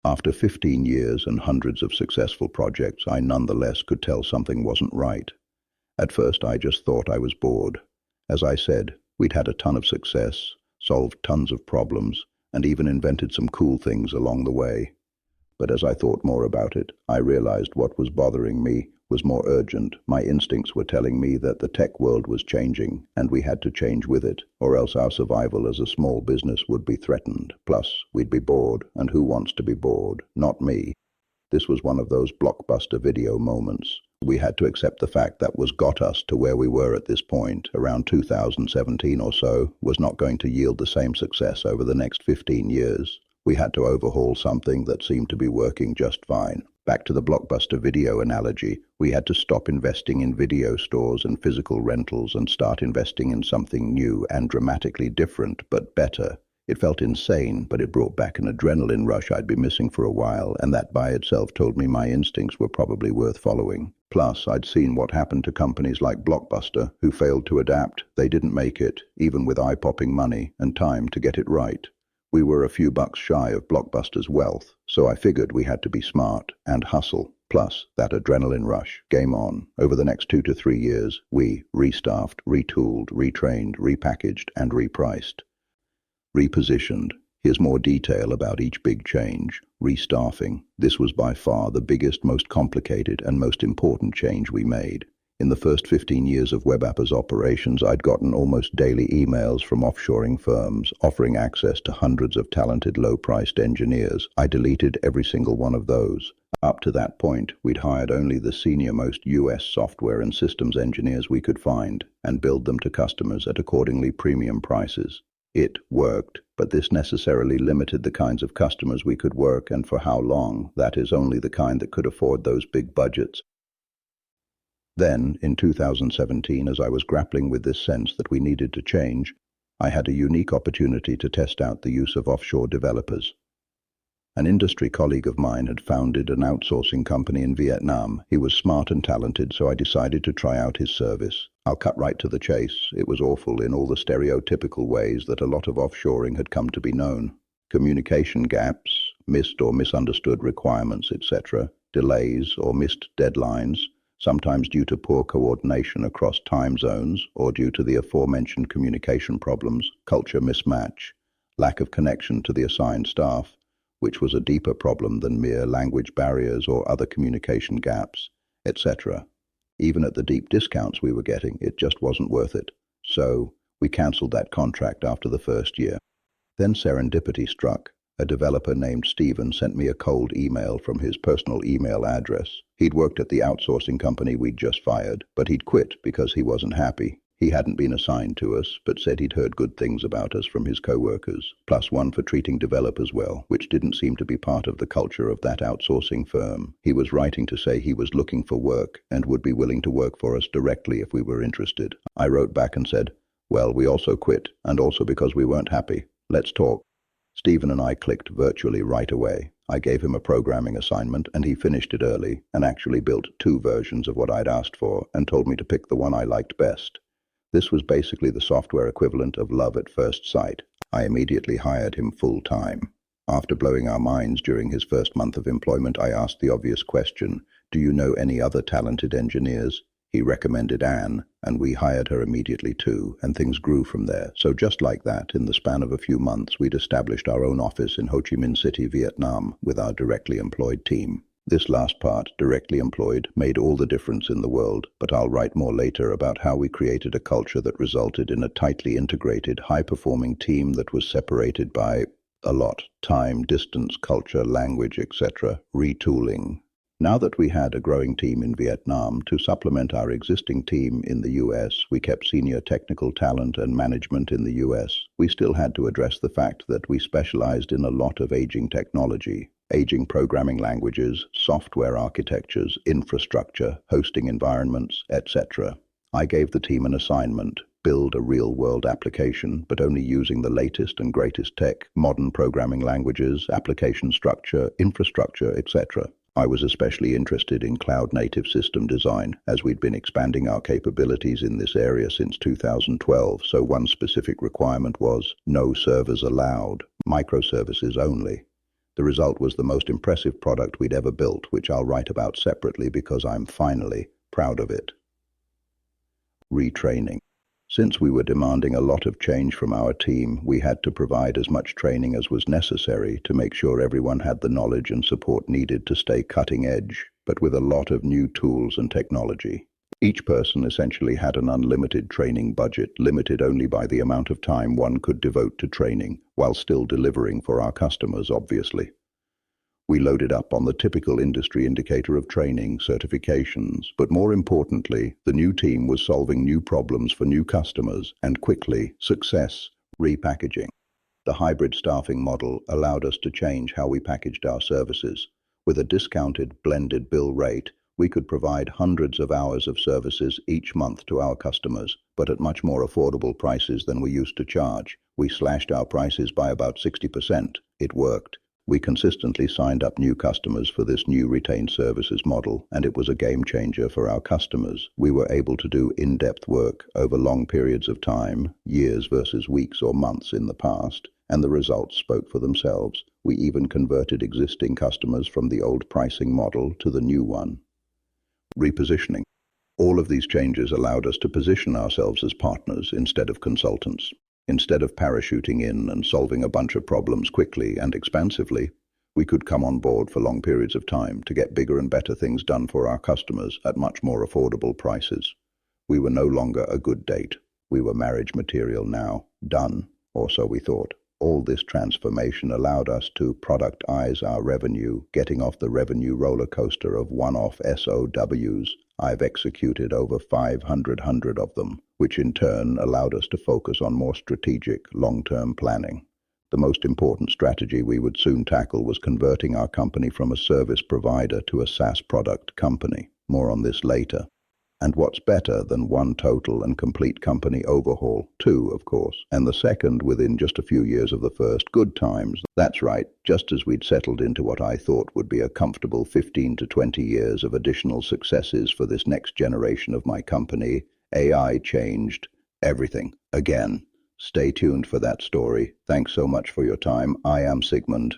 After 15 years and hundreds of successful projects, I nonetheless could tell something wasn't right. At first, I just thought I was bored. As I said, we'd had a ton of success, solved tons of problems, and even invented some cool things along the way. But as I thought more about it, I realized what was bothering me was more urgent. My instincts were telling me that the tech world was changing, and we had to change with it, or else our survival as a small business would be threatened. Plus, we'd be bored, and who wants to be bored? Not me. This was one of those blockbuster video moments. We had to accept the fact that what got us to where we were at this point, around 2017 or so, was not going to yield the same success over the next 15 years. We had to overhaul something that seemed to be working just fine. Back to the blockbuster video analogy, we had to stop investing in video stores and physical rentals and start investing in something new and dramatically different, but better. It felt insane, but it brought back an adrenaline rush I'd been missing for a while, and that by itself told me my instincts were probably worth following. Plus, I'd seen what happened to companies like Blockbuster, who failed to adapt. They didn't make it, even with eye-popping money and time to get it right. We were a few bucks shy of Blockbuster's wealth, so I figured we had to be smart and hustle. Plus, that adrenaline rush. Game on. Over the next 2 to 3 years, we restaffed, retooled, retrained, repackaged, and repriced. Repositioned. Here's more detail about each big change. Restaffing. This was by far the biggest, most complicated, and most important change we made. In the first 15 years of WebApp's operations, I'd gotten almost daily emails from offshoring firms offering access to hundreds of talented, low-priced engineers. I deleted every single one of those. Up to that point, we'd hired only the senior-most US software and systems engineers we could find and billed them to customers at accordingly premium prices. It worked, but this necessarily limited the kinds of customers we could work and for how long. That is, only the kind that could afford those big budgets. Then, in 2017, as I was grappling with this sense that we needed to change, I had a unique opportunity to test out the use of offshore developers. An industry colleague of mine had founded an outsourcing company in Vietnam. He was smart and talented, so I decided to try out his service. I'll cut right to the chase. It was awful in all the stereotypical ways that a lot of offshoring had come to be known. Communication gaps, missed or misunderstood requirements, etc., delays or missed deadlines, sometimes due to poor coordination across time zones or due to the aforementioned communication problems, culture mismatch, lack of connection to the assigned staff, which was a deeper problem than mere language barriers or other communication gaps, etc. Even at the deep discounts we were getting, it just wasn't worth it. So we cancelled that contract after the first year. Then serendipity struck. A developer named Steven sent me a cold email from his personal email address. He'd worked at the outsourcing company we'd just fired, but he'd quit because he wasn't happy. He hadn't been assigned to us, but said he'd heard good things about us from his co-workers, plus one for treating developers well, which didn't seem to be part of the culture of that outsourcing firm. He was writing to say he was looking for work and would be willing to work for us directly if we were interested. I wrote back and said, well, we also quit, and also because we weren't happy. Let's talk. Stephen and I clicked virtually right away. I gave him a programming assignment and he finished it early and actually built 2 versions of what I'd asked for and told me to pick the one I liked best. This was basically the software equivalent of love at first sight. I immediately hired him full-time. After blowing our minds during his first month of employment, I asked the obvious question, do you know any other talented engineers? He recommended Anne, and we hired her immediately too, and things grew from there. So just like that, in the span of a few months, we'd established our own office in Ho Chi Minh City, Vietnam, with our directly employed team. This last part, directly employed, made all the difference in the world, but I'll write more later about how we created a culture that resulted in a tightly integrated, high-performing team that was separated by a lot: time, distance, culture, language, etc., retooling. Now that we had a growing team in Vietnam to supplement our existing team in the US, we kept senior technical talent and management in the US. We still had to address the fact that we specialized in a lot of aging technology, aging programming languages, software architectures, infrastructure, hosting environments, etc. I gave the team an assignment: build a real-world application, but only using the latest and greatest tech, modern programming languages, application structure, infrastructure, etc. I was especially interested in cloud-native system design, as we'd been expanding our capabilities in this area since 2012, so one specific requirement was no servers allowed, microservices only. The result was the most impressive product we'd ever built, which I'll write about separately because I'm finally proud of it. Retraining. Since we were demanding a lot of change from our team, we had to provide as much training as was necessary to make sure everyone had the knowledge and support needed to stay cutting edge, but with a lot of new tools and technology. Each person essentially had an unlimited training budget, limited only by the amount of time one could devote to training, while still delivering for our customers, obviously. We loaded up on the typical industry indicator of training, certifications, but more importantly, the new team was solving new problems for new customers and quickly, success, repackaging. The hybrid staffing model allowed us to change how we packaged our services. With a discounted, blended bill rate, we could provide hundreds of hours of services each month to our customers, but at much more affordable prices than we used to charge. We slashed our prices by about 60%. It worked. We consistently signed up new customers for this new retained services model, and it was a game changer for our customers. We were able to do in-depth work over long periods of time, years versus weeks or months in the past, and the results spoke for themselves. We even converted existing customers from the old pricing model to the new one. Repositioning. All of these changes allowed us to position ourselves as partners instead of consultants. Instead of parachuting in and solving a bunch of problems quickly and expansively, we could come on board for long periods of time to get bigger and better things done for our customers at much more affordable prices. We were no longer a good date. We were marriage material now, done, or so we thought. All this transformation allowed us to productize our revenue, getting off the revenue roller coaster of one-off SOWs. I've executed over 500 of them, which in turn allowed us to focus on more strategic, long-term planning. The most important strategy we would soon tackle was converting our company from a service provider to a SaaS product company. More on this later. And what's better than one total and complete company overhaul? Two, of course, and the second within just a few years of the first. Good times. That's right, just as we'd settled into what I thought would be a comfortable 15 to 20 years of additional successes for this next generation of my company, AI changed everything again. Stay tuned for that story. Thanks so much for your time. I am Sigmund.